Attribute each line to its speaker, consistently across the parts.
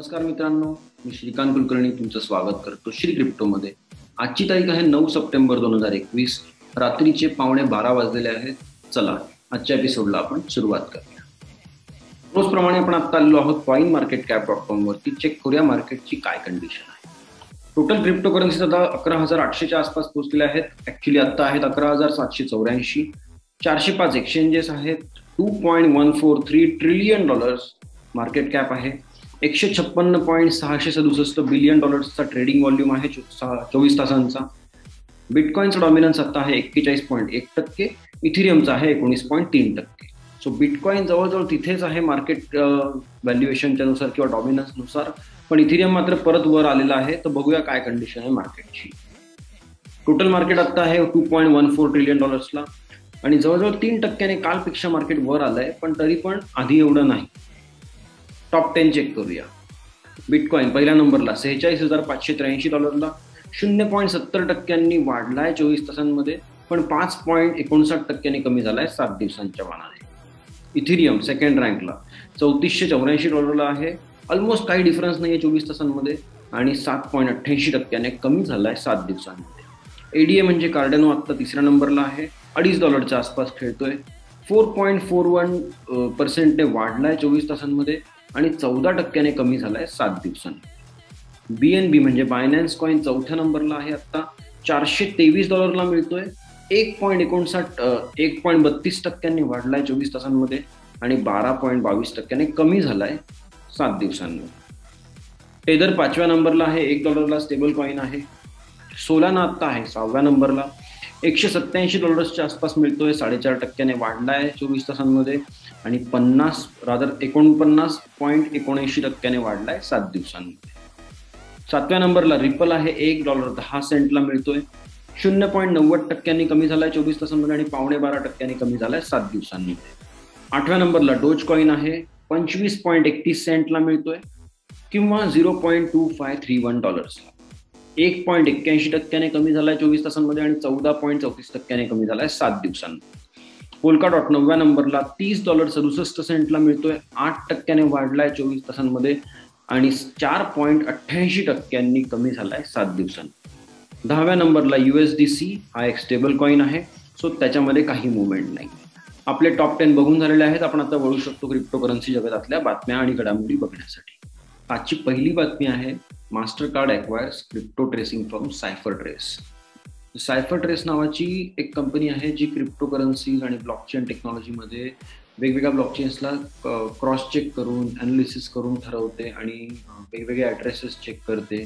Speaker 1: नमस्कार मित्रांनो, मी श्रीकांत कुलकर्णी तुमचं स्वागत करतो श्री क्रिप्टोमध्ये. आजची तारीख आहे 9 सप्टेंबर 2021. रात्रीचे 11:15 वाजलेले आहेत. चला आजच्या एपिसोडला आपण सुरुवात करूया. रोजप्रमाणे आपण आता आलेलो आहोत coinmarketcap.com वरती. चेक करूया मार्केटची काय कंडिशन आहे. टोटल क्रिप्टोकरन्सी आता 11,800च्या आसपास पोहोचलेले आहेत. ऍक्च्युली आता आहेत 11,784. 405 एक्सचेंजेस आहेत. $2.143 ट्रिलियन मार्केट कॅप आहे. 156.667 बिलियन डॉलर्सचा ट्रेडिंग व्हॉल्यूम आहे 24 तासांचा. बिटकॉइनचा डॉमिनन्स आता आहे 41.1%. इथिरियमचा आहे 19.3%. सो बिटकॉइन जवळजवळ तिथेच आहे मार्केट व्हॅल्युएशनच्या नुसार किंवा डॉमिनन्सनुसार, पण इथिरियम मात्र परत वर आलेला आहे. तर बघूया काय कंडिशन आहे मार्केटची. टोटल मार्केट आता आहे $2.14 ट्रिलियन आणि जवळजवळ 3% कालपेक्षा मार्केट वर आलंय, पण तरी पण आधी एवढं नाही. टॉप 10 चेक करूया. बिटकॉइन पहिल्या नंबरला $46,583, 0.70% वाढलाय 24 तासांमध्ये, पण 5.59% कमी झालाय 7 दिवसांच्या मानाने. इथिरियम सेकंड रँकला $3484 आहे. ऑलमोस्ट काही डिफरन्स नाहीये 24 तासांमध्ये आणि 7.88% कमी झालाय 7 दिवसांमध्ये. एडीए म्हणजे कार्डेनो आता तिसऱ्या नंबरला आहे. $2.50 आसपास खेळतोय. 4.41% वाढलाय 24 तासांमध्ये आणि 14% कमी झालाय 7 दिवसांनी. BNB म्हणजे बायनान्स कॉइन चौथ्या नंबरला आहे. आता $423 मिळतोय. 1.32% वाढलाय 24 तासांमध्ये आणि 12.22% कमी झालाय 7 दिवसांनी. टेदर 5व्या नंबरला आहे. $1 स्टेबल कॉइन आहे. सोलाना आता आहे 6व्या नंबरला. $187 आसपास मिळतोय. 4.5% वाढलाय 24 तासांमध्ये आणि 49.79% वाढलाय 7 दिवसांमध्ये. 7व्या नंबरला रिपल आहे. $1.10 मिळतोय. 0.90% कमी झालाय 24 तासांमध्ये आणि 12.5% कमी झालाय 7 दिवसांमध्ये. 8व्या नंबरला डोज कॉइन आहे. $25.31 मिळतोय किंवा $0.2531. 1.81% कमी झालाय 24 तासांमध्ये आणि 14.34% कमी झालाय 7 दिवसांमध्ये. पोलकाडॉट 9व्या नंबरला $30.67 मिळतोय. 8% वाढलाय 24 तासांमध्ये आणि 4.88% कमी झालाय 7 दिवसांमध्ये. 10व्या नंबरला USDC हा एक स्टेबल कॉइन आहे. सो त्याच्यामध्ये काही मुवमेंट नाही. आपले टॉप 10 बघून झालेले आहेत. आपण आता वळू शकतो क्रिप्टोकरन्सी जगतातल्या बातम्या आणि घडामोडी बघण्यासाठी. आजची पहिली बातमी आहे मास्टरकार्ड ॲक्वायर्स क्रिप्टो ट्रेसिंग फर्म सायफरट्रेस. सायफरट्रेस नावाची एक कंपनी आहे जी क्रिप्टोकरन्सीज आणि ब्लॉकचेन टेक्नॉलॉजीमध्ये वेगवेगळ्या ब्लॉकचेन्सला क्रॉस चेक करून ॲनालिसिस करून ठरवते आणि वेगवेगळे ॲड्रेसेस चेक करते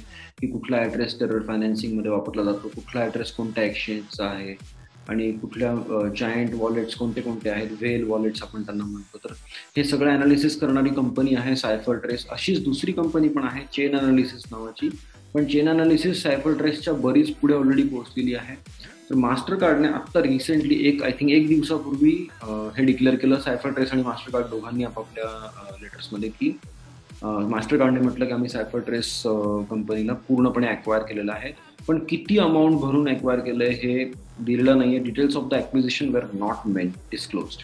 Speaker 1: की कुठला ॲड्रेस टेरर फायनान्सिंगमध्ये वापरला जातो, कुठला ॲड्रेस कोणत्या एक्सचेंजचा आहे आणि कुठल्या जायंट वॉलेट्स कोणते आहेत, व्हेल वॉलेट्स आपण त्यांना म्हणतो. तर हे सगळं ॲनालिसिस करणारी कंपनी आहे सायफरट्रेस. अशीच दुसरी कंपनी पण आहे चेन ॲनालिसिस नावाची, पण चेन ॲनालिसिस सायफरट्रेसच्या बरीच पुढे ऑलरेडी पोहोचलेली आहे. तर मास्टरकार्डने आत्ता रिसेंटली एक दिवसापूर्वी हे डिक्लेअर केलं, सायफरट्रेस आणि मास्टरकार्ड दोघांनी आपापल्या लेटर्समध्ये, की मास्टरकार्डने म्हटलं की आम्ही सायफरट्रेस कंपनीला पूर्णपणे ॲक्वायर केलेलं आहे, पण किती अमाऊंट भरून ॲक्वायर केलंय हे दिलेलं नाहीये. Details of the acquisition were not meant disclosed.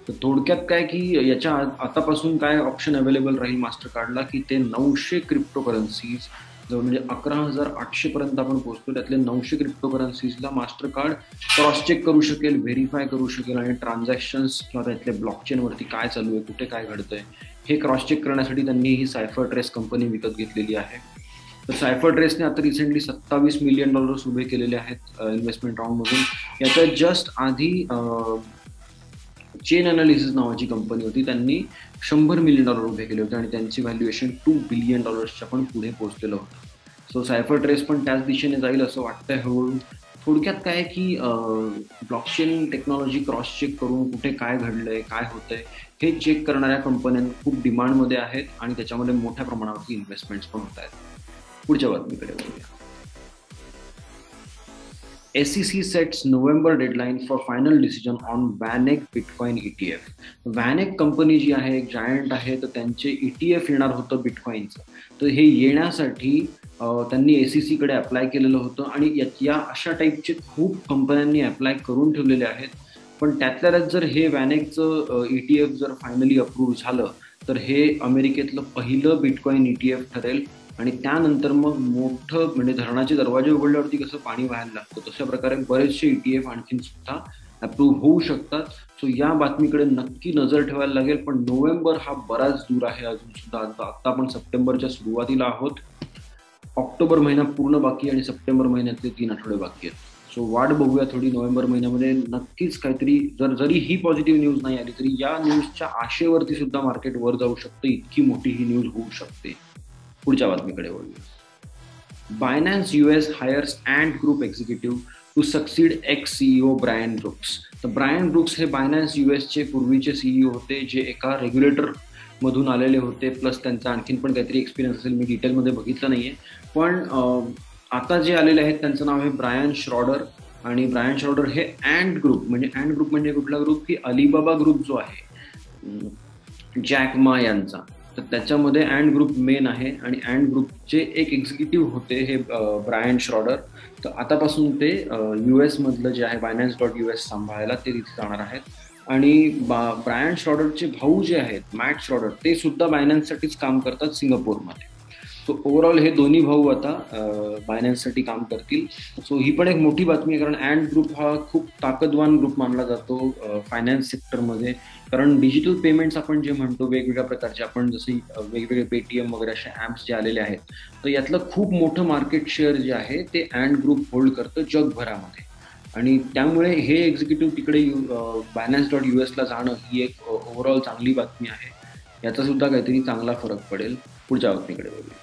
Speaker 1: तर थोडक्यात काय की याच्या आतापासून काय ऑप्शन अवेलेबल राहील मास्टरकार्डला की ते 900 क्रिप्टोकरन्सीज जवळ म्हणजे 11,800 पर्यंत आपण पोहोचतो. त्यातले 900 क्रिप्टोकरन्सीजला मास्टरकार्ड क्रॉस चेक करू शकेल, व्हेरीफाय करू शकेल आणि ट्रान्झॅक्शन्स किंवा त्यातल्या ब्लॉकचेनवरती काय चालू आहे, कुठे काय घडतंय हे क्रॉस चेक करण्यासाठी त्यांनी ही सायफरट्रेस कंपनी विकत घेतलेली आहे. तर सायफरट्रेसने आता रिसेंटली $27 मिलियन उभे केलेले आहेत इन्व्हेस्टमेंट राऊंडमधून. याच्या जस्ट आधी चेन ॲनालिसिस नावाची कंपनी होती, त्यांनी $100 मिलियन उभे केले होते आणि त्यांची व्हॅल्युएशन $2 बिलियन पण पुढे पोहोचलेलं होतं. सो सायफरट्रेस पण त्याच दिशेने जाईल असं वाटतंय हळूहळू. थोडक्यात काय की ब्लॉकचेन टेक्नॉलॉजी क्रॉस चेक करून कुठे काय घडलंय, काय होतंय हे चेक करणाऱ्या कंपन्या खूप डिमांडमध्ये आहेत आणि त्याच्यामध्ये मोठ्या प्रमाणावरती इन्व्हेस्टमेंट्स पण होत आहेत. पुढच्या बातमीकडे बघूया. SEC sets November deadline for final decision on VanEck Bitcoin ETF. VanEck company जी आहे एक जायंट आहे, तर त्यांचे ETF येणार होतं बिटकॉइनचं. तर हे येण्यासाठी त्यांनी SEC कडे अप्लाय केलेलं होतं आणि या अशा टाईपचे खूप कंपन्यांनी अप्लाय करून ठेवलेले आहेत. पण त्यातल्या जर हे VanEckचं ETF जर फायनली अप्रूव्ह झालं तर हे अमेरिकेतलं पहिलं बिटकॉइन ETF ठरेल आणि त्यानंतर मग मोठं म्हणजे धरणाचे दरवाजे उघडल्यावरती कसं पाणी व्हायला लागतं तशा प्रकारे बरेचसे ETF आणखीन सुद्धा अप्रूव्ह होऊ शकतात. सो या बातमीकडे नक्की नजर ठेवायला लागेल. पण नोव्हेंबर हा बराच दूर आहे अजून सुद्धा. आता आपण सप्टेंबरच्या सुरुवातीला आहोत. ऑक्टोबर महिना पूर्ण बाकी आणि सप्टेंबर महिन्यातले 3 आठवडे बाकी आहेत. सो वाट बघूया थोडी नोव्हेंबर महिन्यामध्ये नक्कीच काहीतरी. जरी ही पॉझिटिव्ह न्यूज नाही आली तरी या न्यूजच्या आशेवरती सुद्धा मार्केट वर जाऊ शकतं. इतकी मोठी ही न्यूज होऊ शकते. पुढच्या बातमीकडे वळूया. Binance US hires Ant Group executive to succeed ex-CEO Brian Brooks. तर ब्रायन ब्रुक्स हे बायनान्स चे पूर्वीचे CEO होते जे एका रेग्युलेटर मधून आलेले होते. प्लस त्यांचा आणखीन पण काहीतरी एक्सपिरियन्स असेल, मी डिटेलमध्ये बघितलं नाहीये. पण आता जे आलेले आहेत त्यांचं नाव आहे ब्रायन श्रॉडर. आणि ब्रायन श्रॉडर हे अँट ग्रुप म्हणजे कुठला ग्रुप की अलिबाबा ग्रुप जो आहे जॅक मा यांचा, तर त्याच्यामध्ये अँट ग्रुप मेन आहे. आणि अँट ग्रुपचे एक एक्झिक्युटिव्ह होते हे ब्रायन श्रॉडर. तर आतापासून ते US मधलं जे आहे Binance.US सांभाळायला ते तिथे जाणार आहेत. आणि ब्रायन श्रॉडरचे भाऊ जे आहेत मॅट श्रॉडर ते सुद्धा बायनान्ससाठीच काम करतात सिंगापूरमध्ये. सो ओव्हरऑल हे दोन्ही भाऊ आता बायनान्ससाठी काम करतील. सो ही पण एक मोठी बातमी आहे कारण अँट ग्रुप हा खूप ताकदवान ग्रुप मानला जातो फायनान्स सेक्टरमध्ये. कारण डिजिटल पेमेंट्स आपण जे म्हणतो वेगवेगळ्या प्रकारचे, आपण जसे वेगवेगळे पेटीएम वगैरे असे ॲप्स जे आलेले आहेत, तर यातलं खूप मोठं मार्केट शेअर जे आहे ते अँट ग्रुप होल्ड करतं जगभरामध्ये. आणि त्यामुळे हे एक्झिक्युटिव्ह तिकडे Binance.US जाणं ही एक ओव्हरऑल चांगली बातमी आहे. याचा सुद्धा काहीतरी चांगला फरक पडेल. पुढच्या बातमीकडे बघूया.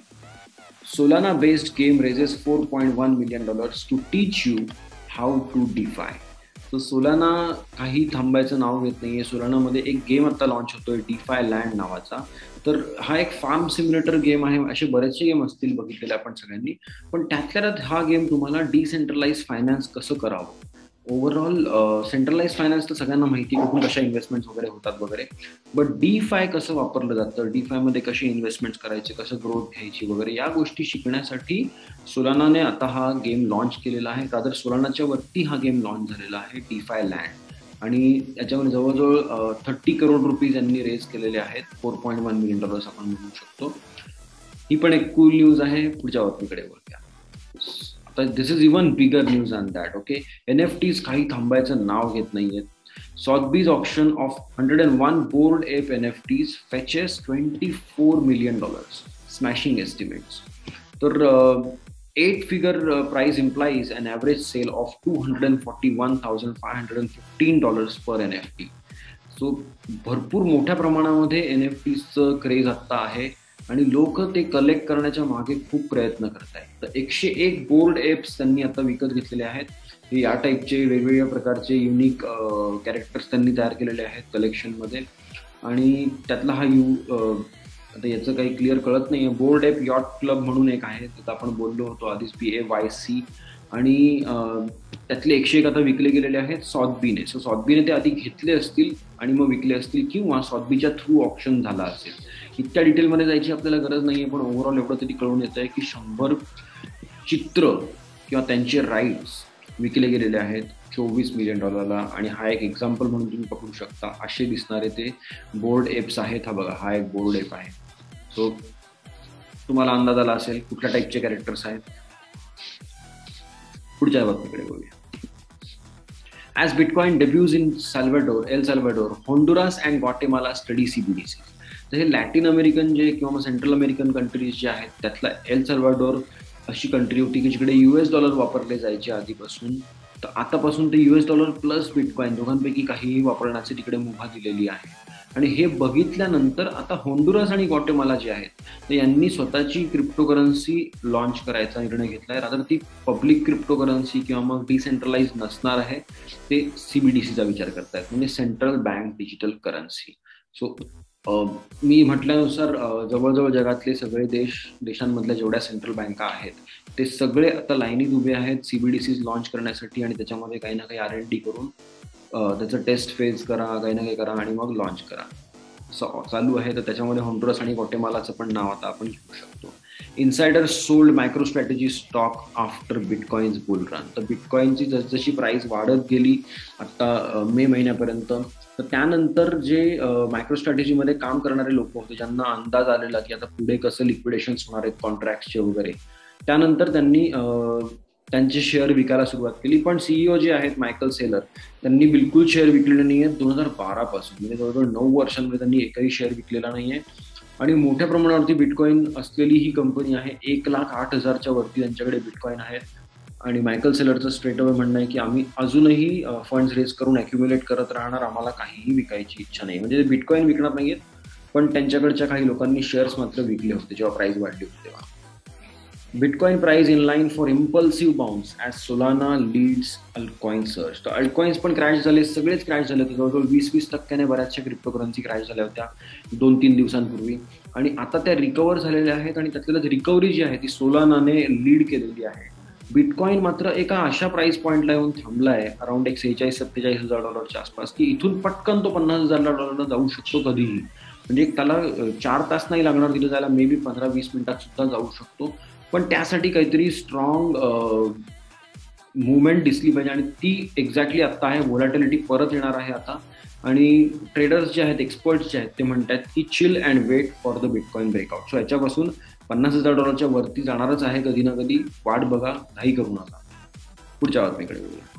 Speaker 1: Solana based game raises $4.1 million to teach you how to DeFi. तर सोलाना काही थांबायचं नाव घेत नाहीये. सोलानामध्ये एक गेम आता लॉन्च होतोय DeFi Land नावाचा. तर हा एक फार्म सिम्युलेटर गेम आहे. असे बरेचसे गेम असतील बघितलेले आपण सगळ्यांनी, पण त्यातल्या त्यात हा गेम तुम्हाला डिसेंट्रलाइज फायनान्स कसं करावं. ओव्हरऑल सेंट्रलाइज फायनान्स तर सगळ्यांना माहिती कुठून कशा इन्व्हेस्टमेंट्स वगैरे होतात वगैरे, बट DeFi कसं वापरलं जातं, DeFiमध्ये कसे इन्व्हेस्टमेंट्स करायचे, कसं ग्रोथ घ्यायची वगैरे या गोष्टी शिकण्यासाठी सोलानाने आता हा गेम लॉन्च केलेला आहे. रादर सोलानाच्या वरती हा गेम लॉन्च झालेला आहे DeFi Land. आणि याच्यामध्ये जवळजवळ 30 करोड रुपीज यांनी रेज केलेले आहेत. $4.1 million आपण म्हणू शकतो. ही पण एक कूल न्यूज आहे. पुढच्या बातमीकडे वळूया. आता this is even bigger news and that. Okay, NFTs काही थांबायचं नाव घेत नाहीयेत. Sotheby's auction of 101 Bored Ape NFTs fetches $24 million, smashing estimates. तर 8-figure price implies an average sale of $241,515 per NFT. So भरपूर मोठ्या प्रमाणामध्ये NFTचं क्रेज आत्ता आहे आणि लोक ते कलेक्ट करण्याच्या मागे खूप प्रयत्न करत आहेत. तर 101 बोर्ड एप्स त्यांनी आता विकत घेतलेले आहेत. या टाईपचे वेगवेगळ्या प्रकारचे युनिक कॅरेक्टर्स त्यांनी तयार केलेले आहेत कलेक्शनमध्ये. आणि त्यातला हा आता याचं काही क्लिअर कळत नाही आहे. बोर्ड एप यॉट क्लब म्हणून एक आहे, त्यात आपण बोललो होतो आधीच BAYC. आणि त्यातले 101 आता विकले गेलेले आहेत सॉथबीने. सो सॉथबीने ते आधी घेतले असतील आणि मग विकले असतील किंवा सॉथबीच्या थ्रू ऑप्शन झाला असेल. इतक्या डिटेलमध्ये जायची आपल्याला गरज नाहीये, पण ओव्हरऑल एवढं तरी कळून येत आहे की 100 चित्र किंवा त्यांचे राईट्स विकले गेलेले आहेत $24 million. आणि हा एक एक्झाम्पल म्हणून तुम्ही पकडू शकता. असे दिसणारे ते बोर्ड एप्स आहेत. हा बघा, हा एक बोर्ड एप आहे. सो तुम्हाला अंदाज आला असेल कुठल्या टाईपचे कॅरेक्टर्स आहेत. पुढच्या बातमीकडे बघूया. As Bitcoin debuts in El Salvador, Honduras and Guatemala study CBDC. तर हे लॅटिन अमेरिकन जे किंवा सेंट्रल अमेरिकन कंट्रीज जे आहेत त्यातला एल सल्वाडोर अशी कंट्री होती की जिकडे $US वापरले जायचे आधीपासून. तर आतापासून ते $US प्लस बिटकॉइन दोघांपैकी काहीही वापरण्याची तिकडे मुभा दिलेली आहे. आणि हे बघितल्यानंतर आता होंडुरास आणि ग्वाटेमाला जे आहेत तर यांनी स्वतःची क्रिप्टोकरन्सी लॉन्च करायचा निर्णय घेतलाय. रादर ती पब्लिक क्रिप्टोकरन्सी किंवा मग डिसेंट्रलाइज नसणार आहे. ते CBDCचा विचार करतायत, म्हणजे central bank digital currency. So मी म्हटल्यानुसार जवळजवळ जगातले सगळे देशांमधल्या जेवढ्या सेंट्रल बँका आहेत ते सगळे आता लाईनीत उभे आहेत CBDCs लॉन्च करण्यासाठी. आणि त्याच्यामध्ये काही ना काही R&D करून त्याचं टेस्ट फेज करा, काही ना काही करा आणि मग लॉन्च करा असं चालू आहे. तर त्याच्यामध्ये होंडुरास आणि ग्वाटेमालाचं पण नाव आता आपण घेऊ शकतो. Insider sold micro strategy stock after bitcoins boule run. तर बिटकॉइनची जसजशी प्राइस वाढत गेली आता मे महिन्यापर्यंत, तर त्यानंतर जे मायक्रो स्ट्रॅटेजीमध्ये काम करणारे लोक होते ज्यांना अंदाज आलेला की आता पुढे कसं लिक्विडेशन्स होणार आहेत कॉन्ट्रॅक्टचे वगैरे, त्यानंतर त्यांनी त्यांचे शेअर विकायला सुरुवात केली. पण सीईओ जे आहेत मायकल सेलर, त्यांनी बिलकुल शेअर विकलेले नाही आहेत 2012 पासून. म्हणजे जवळजवळ 9 वर्षांमध्ये त्यांनी एकही शेअर विकलेला नाहीये. आणि मोठ्या प्रमाणावरती बिटकॉइन असलेली ही कंपनी आहे. 1,08,000च्या वरती त्यांच्याकडे बिटकॉइन आहेत. आणि मायकल सेलरचं स्ट्रेट अवे म्हणणं आहे की आम्ही अजूनही फंड्स रेज करून अॅक्युम्युलेट करत राहणार, आम्हाला काहीही विकायची इच्छा नाही. म्हणजे बिटकॉइन विकणार नाहीयेत, पण त्यांच्याकडच्या काही लोकांनी शेअर्स मात्र विकले होते जेव्हा प्राइस वाढली होती तेव्हा. Bitcoin price in line for impulsive bounce as Solana leads altcoin search. तर अल्टकॉइन्स पण क्रॅश झाले, सगळेच क्रॅश झाले होते. जवळजवळ 20% बऱ्याचशा क्रिप्टोकरन्सी क्रॅश झाल्या होत्या 2-3 दिवसांपूर्वी. आणि आता त्या रिकवर झालेल्या आहेत आणि त्यातल्या रिकव्हरी जी आहे ती सोलानाने लीड केलेली आहे. बिटकॉइन मात्र एका अशा प्राइस पॉईंटला येऊन थांबला आहे अराउंड एक $46,000-47,000 आसपास, की इथून पटकन तो $50,000 जाऊ शकतो कधीही. म्हणजे त्याला 4 तास नाही लागणार तिथे जायला, मे बी 15-20 मिनिटात सुद्धा जाऊ शकतो. पण त्यासाठी काहीतरी स्ट्रॉंग मुवमेंट दिसली पाहिजे आणि ती एक्झॅक्टली आता आहे. व्होलॅटिलिटी परत येणार आहे आता. आणि ट्रेडर्स जे आहेत, एक्सपर्ट्स जे आहेत, ते म्हणतात की chill and wait for the bitcoin breakout. So याच्यापासून $50,000 वरती जाणारच आहे कधी ना कधी. वाट बघा, घाई करू नका. पुढच्या बातमीकडे बघूया.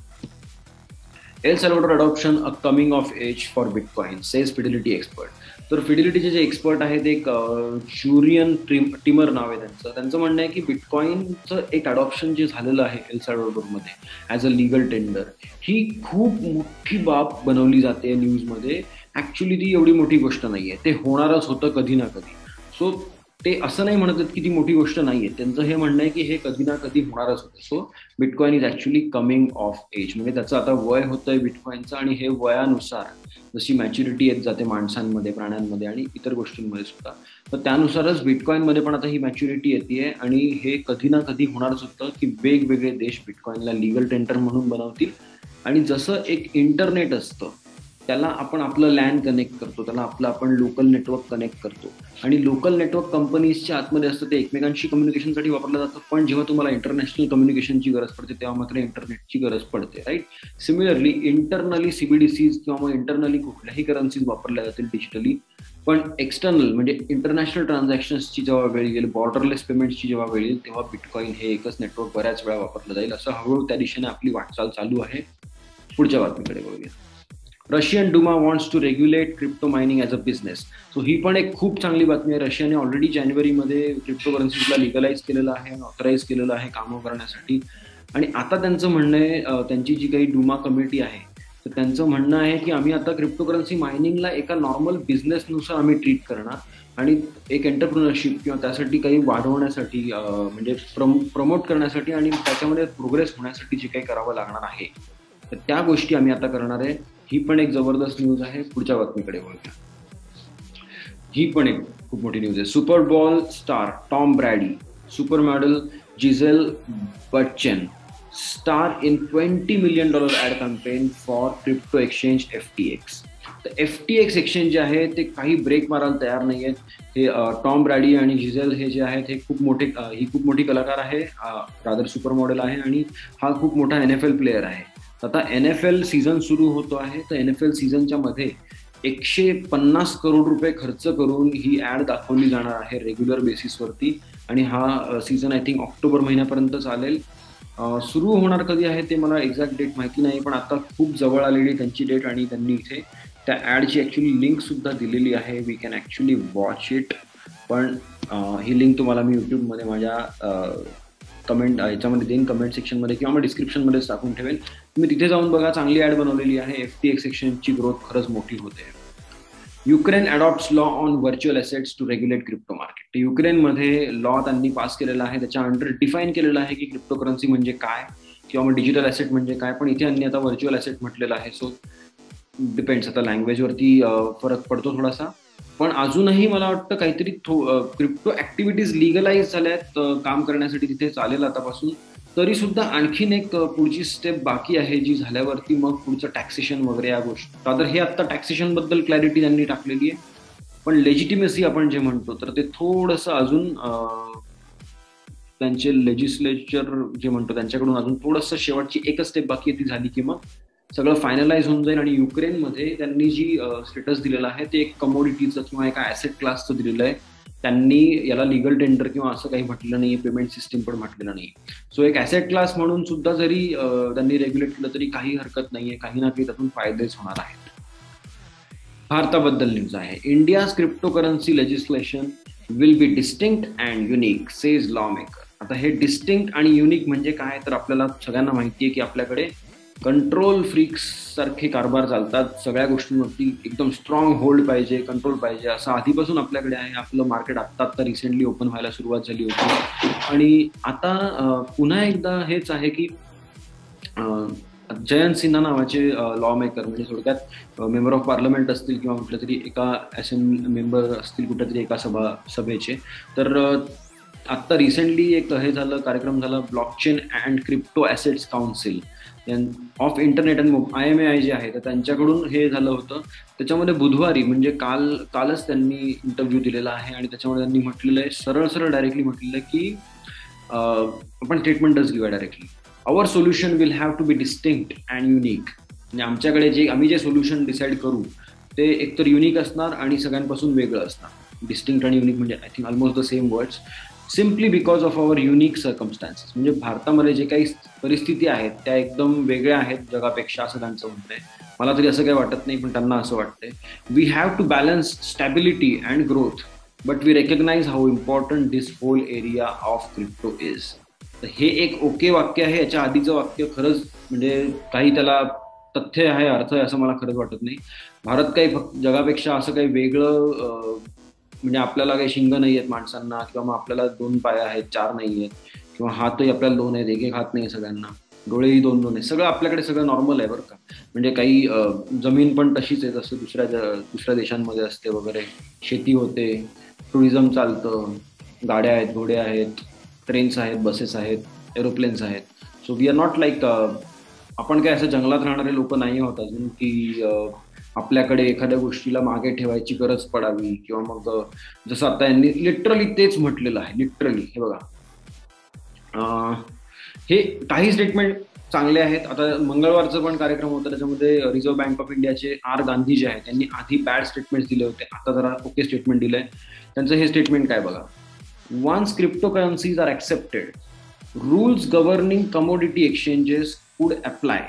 Speaker 1: El Salvador adoption a coming of age for bitcoin says Fidelity expert. तर फिडिलिटीचे जे एक्सपर्ट आहेत, एक जुरियन टिमर नाव आहे त्यांचं म्हणणं आहे की बिटकॉइनचं एक अडॉप्शन जे झालेलं आहे एल सॅल्वाडोरमध्ये ॲज अ लिगल टेंडर, ही खूप मोठी बाब बनवली जाते न्यूजमध्ये. ॲक्च्युली ती एवढी मोठी गोष्ट नाही आहे, ते होणारच होतं कधी ना कधी. सो ते असं नाही म्हणत की ती मोठी गोष्ट नाही आहे, त्यांचं हे म्हणणं आहे की हे कधी ना कधी होणारच होतं. So bitcoin is actually coming of age, म्हणजे त्याचं आता वय होतंय बिटकॉइनचं. आणि हे वयानुसार जशी मॅच्युरिटी येत जाते माणसांमध्ये, प्राण्यांमध्ये आणि इतर गोष्टींमध्ये सुद्धा, तर त्यानुसारच बिटकॉइनमध्ये पण आता ही मॅच्युरिटी येते. आणि हे कधी ना कधी होणारच होतं की वेगवेगळे देश बिटकॉइनला लिगल टेंडर म्हणून बनवतील. आणि जसं एक इंटरनेट असतं, त्याला आपण आपलं लॅन कनेक्ट करतो, त्याला आपण लोकल नेटवर्क कनेक्ट करतो. आणि लोकल नेटवर्क कंपनीजच्या आतमध्ये असतं, ते एकमेकांशी कम्युनिकेशनसाठी वापरलं जातं. पण जेव्हा तुम्हाला इंटरनॅशनल कम्युनिकेशनची गरज पडते तेव्हा मात्र इंटरनेटची गरज पडते, राईट. सिमिलरली इंटरनली CBDCs किंवा मग इंटरनली कुठल्याही करन्सीज वापरल्या जातील डिजिटली, पण एक्सटर्नल म्हणजे इंटरनॅशनल ट्रान्झॅक्शन्सची जेव्हा वेळ येईल, बॉर्डरलेस पेमेंट्सची जेव्हा वेळ येईल, तेव्हा बिटकॉइन हे एकच नेटवर्क बऱ्याच वेळा वापरलं जाईल. असं हळूहळू त्या दिशेने आपली वाटचाल चालू आहे. पुढच्या बातमीकडे बघूया. Russian Duma wants to regulate crypto mining as a business. So ही पण एक खूप चांगली बातमी आहे. रशियाने ऑलरेडी जानेवारीमध्ये क्रिप्टोकरन्सीजला लिगलाइज केलेलं आहे, ऑथराईज केलेलं आहे कामं करण्यासाठी. आणि आता त्यांचं म्हणणं आहे, त्यांची जी काही डुमा कमिटी आहे, तर त्यांचं म्हणणं आहे की आम्ही आता क्रिप्टोकरन्सी मायनिंगला एका नॉर्मल बिझनेसनुसार आम्ही ट्रीट करणार. आणि एक एंटरप्रिनरशिप किंवा त्यासाठी काही वाढवण्यासाठी, म्हणजे प्रमोट करण्यासाठी आणि त्याच्यामध्ये प्रोग्रेस होण्यासाठी जे काही करावं लागणार आहे, तर त्या गोष्टी आम्ही आता करणार आहे. ही पण एक जबरदस्त न्यूज आहे. पुढच्या बातमीकडे बघूया. ही पण एक खूप मोठी न्यूज आहे. Super bowl star Tom Brady, supermodel Gisele Bündchen star in $20 million ad campaign for crypto exchange FTX. तर FTX एक्सचेंज जे आहे ते काही ब्रेक मारायला तयार नाही आहेत. हे टॉम ब्रॅडी आणि जिझेल हे जे आहेत हे ही खूप मोठी कलाकार आहे, रादर सुपर मॉडेल आहे. आणि हा खूप मोठा NFL प्लेयर आहे. आता NFL सीझन सुरू होतो आहे, तर NFL सीझनच्या मध्ये $150 करोड खर्च करून ही ॲड दाखवली जाणार आहे रेग्युलर बेसिसवरती. आणि हा सीझन आय थिंक ऑक्टोबर महिन्यापर्यंत चालेल. सुरू होणार कधी आहे ते मला एक्झॅक्ट डेट माहिती नाही, पण आता खूप जवळ आलेली त्यांची डेट. आणि त्यांनी इथे त्या ॲडची ॲक्च्युली लिंक सुद्धा दिलेली आहे. We can actually watch it. पण ही लिंक तुम्हाला मी यूट्यूबमध्ये माझ्या कमेंट याच्यामध्ये देईन, कमेंट सेक्शनमध्ये किंवा मग डिस्क्रिप्शनमध्येच टाकून ठेवेन. तुम्ही तिथे जाऊन बघा, चांगली ॲड बनवलेली आहे. FTX एक्सचेंजची ग्रोथ खरंच मोठी होते. Ukraine adopts law on virtual assets to regulate crypto market. तर युक्रेनमध्ये लॉ त्यांनी पास केलेला आहे, त्याच्या अंडर डिफाईन केलेलं आहे की क्रिप्टोकरन्सी म्हणजे काय किंवा मग डिजिटल ॲसेट म्हणजे काय. पण इथे त्यांनी आता व्हर्च्युअल ॲसेट म्हटलेलं आहे. सो डिपेंड्स, आता लँग्वेजवरती फरक पडतो थोडासा. पण अजूनही मला वाटतं काहीतरी क्रिप्टो ॲक्टिव्हिटीज लिगलाइज झाल्यात काम करण्यासाठी तिथे चालेल आतापासून. तरी सुद्धा आणखीन एक पुढची स्टेप बाकी आहे, जी झाल्यावरती मग पुढचं टॅक्सेशन वगैरे या गोष्टी. तर हे आत्ता टॅक्सेशनबद्दल क्लॅरिटी त्यांनी टाकलेली आहे. पण लेजिटिमेसी आपण जे म्हणतो तर ते थोडंसं अजून त्यांचे लेजिस्लेचर जे म्हणतो त्यांच्याकडून अजून थोडंसं शेवटची एकच स्टेप बाकी आहे, ती झाली की मग सगळं फायनलाइज होऊन जाईल. आणि युक्रेनमध्ये त्यांनी जी स्टेटस दिलेलं आहे ते एक कमोडिटीचं किंवा एका ॲसेट क्लासचं दिलेलं आहे. त्यांनी याला लिगल टेंडर किंवा असं काही म्हटलं नाही, पेमेंट सिस्टीम पण म्हटलेलं नाही. सो एक ॲसेट क्लास म्हणून सुद्धा जरी त्यांनी रेग्युलेट केलं तरी काही हरकत नाहीये, काही ना काही त्यातून फायदेच होणार आहेत. भारताबद्दल न्यूज आहे. India's cryptocurrency legislation will be distinct and unique says law maker. आता हे डिस्टिंक्ट आणि युनिक म्हणजे काय, तर आपल्याला सगळ्यांना माहिती आहे की आपल्याकडे कंट्रोल फ्रीक्स सारखे कारभार चालतात. सगळ्या गोष्टींवरती एकदम स्ट्रॉंग होल्ड पाहिजे, कंट्रोल पाहिजे, असं आधीपासून आपल्याकडे आहे. आपलं मार्केट आत्ता रिसेंटली ओपन व्हायला सुरुवात झाली होती. आणि आता पुन्हा एकदा हेच आहे की जयंत सिन्हा नावाचे लॉ मेकर, म्हणजे थोडक्यात मेंबर ऑफ पार्लमेंट असतील किंवा कुठल्या तरी एका असेंब्ली मेंबर असतील कुठल्या तरी एका सभेचे, तर आत्ता रिसेंटली एक हे झालं, कार्यक्रम झाला blockchain and crypto assets council of internet and IMAI जे आहे, तर त्यांच्याकडून हे झालं होतं. त्याच्यामध्ये बुधवारी म्हणजे कालच त्यांनी इंटरव्ह्यू दिलेला आहे आणि त्याच्यामध्ये त्यांनी म्हटलेलं आहे, सरळ डायरेक्टली म्हटलेलं आहे की आपण स्टेटमेंटच घेऊया directly. Our solution will have to be distinct and unique. म्हणजे आमच्याकडे आम्ही जे सोल्युशन डिसाईड करू ते एकतर युनिक असणार आणि सगळ्यांपासून वेगळं असणार. डिस्टिंक्ट आणि युनिक म्हणजे I think almost the same words. Simply because of our unique circumstances. म्हणजे भारतामध्ये जे काही परिस्थिती आहेत त्या एकदम वेगळ्या आहेत जगापेक्षा, असं त्यांचं म्हणणं आहे. मला तरी असं काही वाटत नाही, पण त्यांना असं वाटतंय. We have to balance stability and growth, but we recognise how important this whole area of crypto is. तर हे एक ओके वाक्य आहे. याच्या आधीचं वाक्य खरंच म्हणजे काही त्याला तथ्य आहे, अर्थ आहे असं मला खरंच वाटत नाही. भारत काही फक्त जगापेक्षा असं काही वेगळं म्हणजे आपल्याला काही शिंग नाही आहेत माणसांना, किंवा मग आपल्याला 2 पाय आहेत 4 नाही आहेत, किंवा हातही आपल्याला 2 आहेत, एक हात नाही सगळ्यांना, डोळेही 2 आहेत, सगळं आपल्याकडे सगळं नॉर्मल आहे बरं का. म्हणजे काही जमीन पण तशीच आहे जसं दुसऱ्या देशांमध्ये असते वगैरे. शेती होते, टुरिझम चालतं, गाड्या आहेत, घोडे आहेत, ट्रेन्स आहेत, बसेस आहेत, एरोप्लेन्स आहेत. So we are not like आपण काय असं जंगलात राहणारे लोक नाही होत अजून की आपल्याकडे एखाद्या गोष्टीला मागे ठेवायची गरज पडावी, किंवा मग जसं आता यांनी लिटरली तेच म्हटलेलं आहे. लिटरली हे बघा, हे काही स्टेटमेंट चांगले आहेत. आता मंगळवारचं पण कार्यक्रम होता, त्याच्यामध्ये रिझर्व्ह बँक ऑफ इंडियाचे गांधी जे आहेत त्यांनी आधी बॅड स्टेटमेंट दिले होते, आता जरा ओके स्टेटमेंट दिलंय. त्यांचं हे स्टेटमेंट काय बघा. Once cryptocurrencies are accepted, rules governing commodity exchanges could apply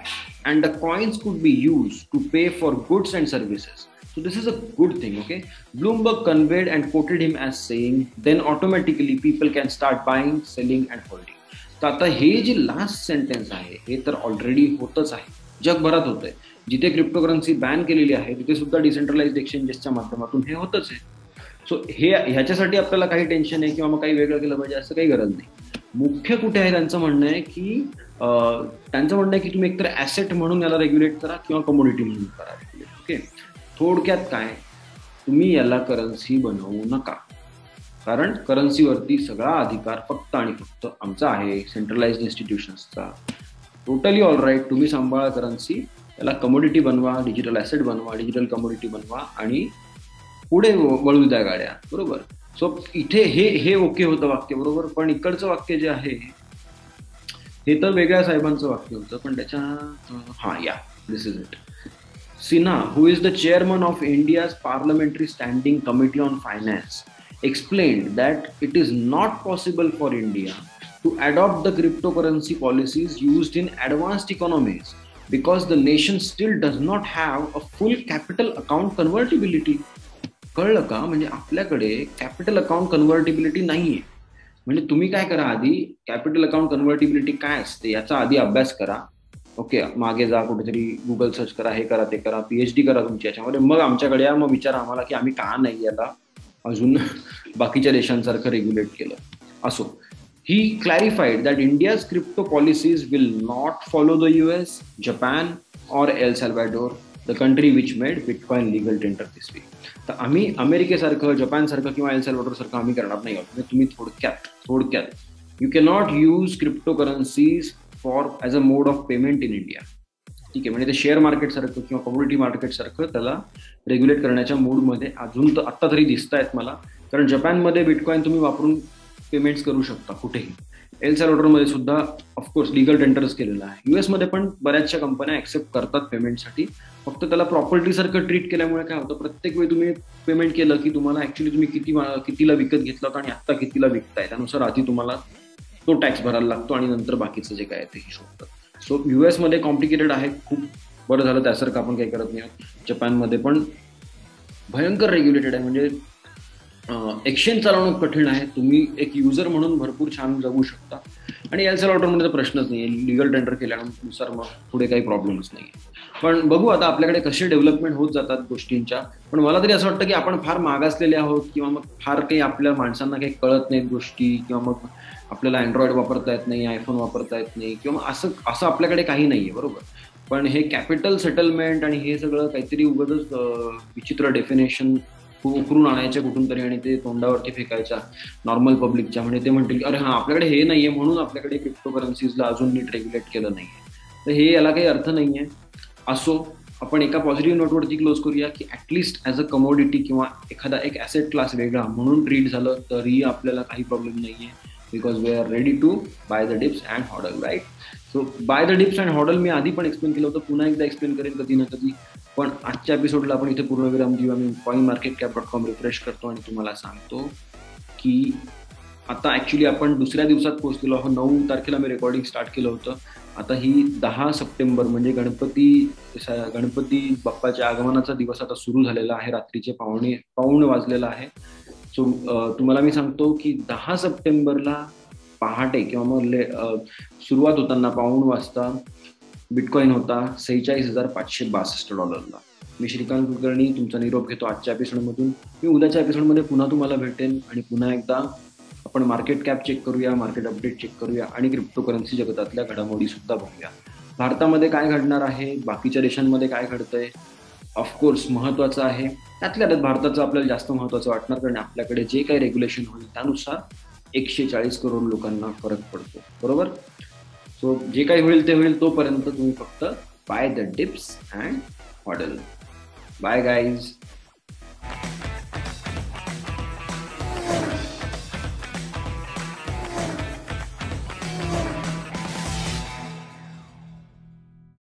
Speaker 1: and the coins could be used to pay for goods and services. So this is a good thing, okay? Bloomberg conveyed and quoted him as saying, then automatically people can start buying, selling and holding. तर आता हे जे last sentence आहे हे तर already होतच आहे, जगभरात होतंय. जिथे क्रिप्टोकरन्सी बॅन केलेली आहे तिथे सुद्धा डिसेंट्रलाइज्ड एक्सचेंजेसच्या माध्यमातून हे होतच आहे. सो ह्याच्यासाठी आपल्याला काही टेन्शन आहे किंवा मग काही वेगळं केलं पाहिजे असं काही गरज नाही. मुख्य कुठे आहे त्यांचं म्हणणं आहे की तुम्ही एकतर ॲसेट म्हणून याला रेग्युलेट करा किंवा कमोडिटी म्हणून करा रेग्युलेट. ओके, थोडक्यात काय, तुम्ही याला करन्सी बनवू नका, कारण करन्सीवरती सगळा अधिकार फक्त आणि फक्त आमचा आहे, सेंट्रलाइज्ड इन्स्टिट्यूशन्सचा. टोटली ऑल राईट, तुम्ही सांभाळा करन्सी, याला कमोडिटी बनवा, डिजिटल ॲसेट बनवा, डिजिटल कमोडिटी बनवा आणि पुढे वळू द्या गाड्या, बरोबर. सो इथे हे ओके होतं वाक्य, बरोबर. पण इकडचं वाक्य जे आहे हे तर वेगळ्या साहेबांचं वाक्य होतं, पण त्याच्या this is it. Sinha, who is the chairman of India's Parliamentary Standing Committee on Finance, explained that it is not possible for India to adopt the cryptocurrency policies used in advanced economies because the nation still does not have a full capital account convertibility. कळलं का? म्हणजे आपल्याकडे capital account कन्व्हर्टिबिलिटी नाहीये. म्हणजे तुम्ही काय करा, आधी कॅपिटल अकाउंट कन्व्हर्टिबिलिटी काय असते याचा आधी अभ्यास करा. ओके, मागे जा, कुठेतरी गुगल सर्च करा, हे करा, ते करा, PhD करा तुमची याच्यामध्ये, मग आमच्याकडे या, मग विचारा आम्हाला की आम्ही का नाही याला अजून बाकीच्या देशांसारखं रेग्युलेट केलं. असो, he clarified that India's crypto policies will not follow the US, Japan और El Salvador, the country which made bitcoin legal tender this week. तर आम्ही अमेरिकेसारखं, जपानसारखं किंवा एल सॅल्व्हाडोरसारखं आम्ही करणार नाही आहोत. म्हणजे तुम्ही थोडक्यात you can not use crypto currencies for as a mode of payment in India. ठीक आहे, म्हणजे ते शेअर मार्केटसारखं किंवा कमोडिटी मार्केटसारखं त्याला रेग्युलेट करण्याच्या मूडमध्ये अजून तर आत्ता तरी दिसत आहेत मला. कारण जपानमध्ये बिटकॉइन तुम्ही वापरून पेमेंट्स करू शकता कुठेही. एल सॅल्व्हाडोरमध्ये सुद्धा ऑफकोर्स लिगल टेंडर्स केलेलं आहे. युएसमध्ये पण बऱ्याचशा कंपन्या ऍक्सेप्ट करतात पेमेंटसाठी. फक्त त्याला प्रॉपर्टी सारखं ट्रीट केल्यामुळे काय होतं, प्रत्येक वेळी तुम्ही पेमेंट केलं की तुम्हाला ऍक्च्युली तुम्ही कितीला विकत घेतला होता आणि आता कितीला विकताय त्यानुसार आधी तुम्हाला तो टॅक्स भरायला लागतो आणि नंतर बाकीचं जे काय आहे ते शोधतं. सो युएसमध्ये कॉम्प्लिकेटेड आहे खूप. बरं झालं त्यासारखं आपण काही करत नाही. जपानमध्ये पण भयंकर रेग्युलेटेड आहे. म्हणजे एक्सचेंज चालवणं कठीण आहे. तुम्ही एक युजर म्हणून भरपूर छान जगू शकता आणि एल सॅल्व्हाडोरमध्ये तर प्रश्नच नाही आहे. लिगल टेंडर केल्यानुसार मग पुढे काही प्रॉब्लेमच नाही. पण बघू आता आपल्याकडे कसे डेव्हलपमेंट होत जातात गोष्टींच्या. पण मला तरी असं वाटतं की आपण फार मागासलेले आहोत किंवा मग फार काही आपल्या माणसांना काही कळत नाहीत गोष्टी, किंवा मग आपल्याला अँड्रॉइड वापरता येत नाही, आयफोन वापरता येत नाही, किंवा असं आपल्याकडे काही नाहीये. बरोबर. पण हे कॅपिटल सेटलमेंट आणि हे सगळं काहीतरी उगाचच विचित्र डेफिनेशन उकरून आणायच्या कुठून तरी आणि ते तोंडावरती फेकायच्या नॉर्मल पब्लिकच्या. म्हणजे ते म्हणतील की अरे हा आपल्याकडे हे नाहीये म्हणून आपल्याकडे क्रिप्टोकरन्सीजला अजून नीट रेग्युलेट केलं नाहीये. तर हे याला काही अर्थ नाहीये. असो, आपण एका पॉझिटिव्ह नोटवरती क्लोज करूया की ऍटलिस्ट ॲज अ कमोडिटी किंवा एखादा एक ॲसेट क्लास वेगळा म्हणून ट्रीट झालं तरी आपल्याला काही प्रॉब्लेम नाहीये. Because we are ready to buy the dips and HODL, right. So buy the dips and HODL मी आधी पण एक्सप्लेन केलं होतं, पुन्हा एकदा एक्सप्लेन करेन कधी ना कधी. पण आजच्या एपिसोडला आपण इथे पूर्णविराम देऊ. आम्ही coinmarketcap.com रिफ्रेश करतो आणि तुम्हाला सांगतो की आता ऍक्च्युली आपण दुसऱ्या दिवसात पोहोचलेलो आहोत. 9 तारखेला मी रेकॉर्डिंग स्टार्ट केलं होतं. आता ही 10 सप्टेंबर म्हणजे गणपती बाप्पाच्या आगमनाचा दिवस आता सुरू झालेला आहे. रात्रीचे पाऊण वाजलेला आहे. सो तुम्हाला मी सांगतो की 10 सप्टेंबरला पहाटे किंवा मग सुरुवात होताना पाऊण वाजता बिटकॉइन होता $46,562. मी श्रीकांत कुलकर्णी तुमचा निरोप घेतो आजच्या एपिसोडमधून. मी उद्याच्या एपिसोडमध्ये पुन्हा तुम्हाला भेटेन आणि पुन्हा एकदा आपण मार्केट कॅप चेक करूया, मार्केट अपडेट चेक करूया आणि क्रिप्टोकरन्सी जगतातल्या घडामोडी सुद्धा बघूया. भारतामध्ये काय घडणार आहे, बाकीच्या देशांमध्ये काय घडतंय, ऑफकोर्स महत्वाचं आहे. त्यातल्या भारताचं आपल्याला जास्त महत्वाचं वाटणार, कारण आपल्याकडे जे काही रेग्युलेशन होईल त्यानुसार 140 करोड लोकांना फरक पडतो. बरोबर. सो जे काही होईल ते होईल. तोपर्यंत तुम्ही फक्त buy the dips and hodl. Bye guys.